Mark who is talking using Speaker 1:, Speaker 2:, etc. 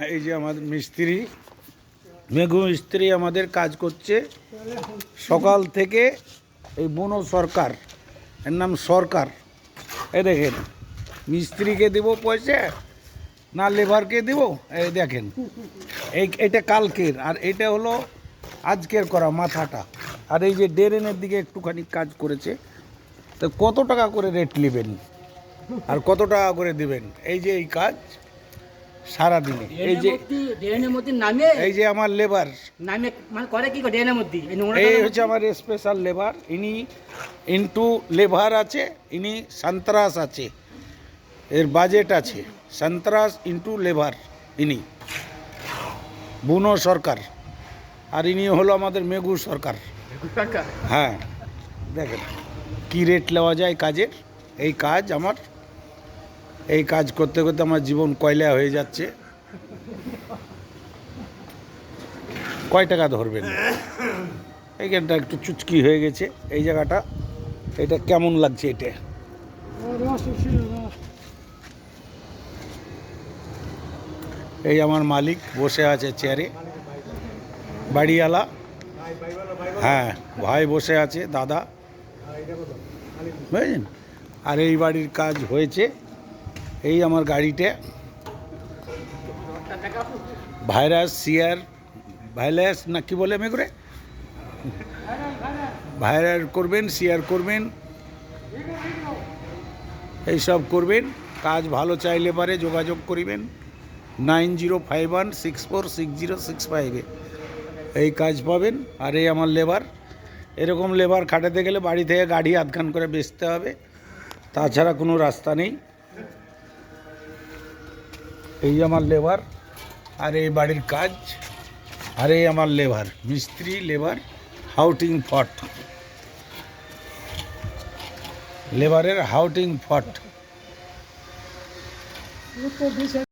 Speaker 1: এই যে আমাদের মিস্ত্রি, মেঘু মিস্ত্রি আমাদের কাজ করছে সকাল থেকে। এই বুনো সরকার, এর নাম সরকার। এই দেখেন, মিস্ত্রিকে দেব পয়সা না লেবারকে দেব? এই দেখেন, এটা কালকের, আর এটা হলো আজকের করা মাথাটা। আর এই যে ড্রেনের দিকে একটুখানি কাজ করেছে। তো কত টাকা করে রেট নেবেন আর কত টাকা করে দেবেন? এই যে এই কাজ সারাদিনে, এই যে
Speaker 2: ড্রেনের মধ্যে নামে,
Speaker 1: এই যে আমার লেবার
Speaker 2: নামে মানে করে কি ড্রেনের মধ্যে,
Speaker 1: এই হচ্ছে আমার স্পেশাল লেবার। ইনি ইন্টু লেবার আছে, ইনি সন্ত্রাস আছে, এর বাজেট আছে সন্ত্রাস ইন্টু লেবার। ইনি বুনো সরকার, আর ইনি হলো আমাদের মেঘু সরকার। হ্যাঁ, দেখেন কী রেট নেওয়া যায় কাজের। এই কাজ আমার, এই কাজ করতে করতে আমার জীবন কয়লা হয়ে যাচ্ছে। কয় টাকা ধরবেন? এইখানটা একটু চুচকি হয়ে গেছে, এই জায়গাটা। এটা কেমন লাগছে? এটা এই আমার মালিক বসে আছে চেয়ারে, বাড়িওয়ালা। হ্যাঁ, ভাই বসে আছে, দাদা, বুঝলেন? আর এই বাড়ির কাজ হয়েছে। এই আমার গাড়িটা ভাইরাস শেয়ার, ভাইরাস না কি বলে মেঘরে, ভাইরাল করবেন, শেয়ার করবেন, এইসব করবেন। কাজ ভালো চাইলে পারে যোগাযোগ করিবেন 9051646065-এ। এই কাজ পাবেন। আর এই আমার লেবার। এরকম লেবার খাটাতে গেলে বাড়ি থেকে গাড়ি আধখান করে বেচতে হবে, তাছাড়া কোনো রাস্তা নেই। এই আমার লেবার, আর এই বাড়ির কাজ। আর এই আমার লেবার, মিস্ত্রি লেবার, হাউটিং ফট, লেবারের হাউটিং ফট।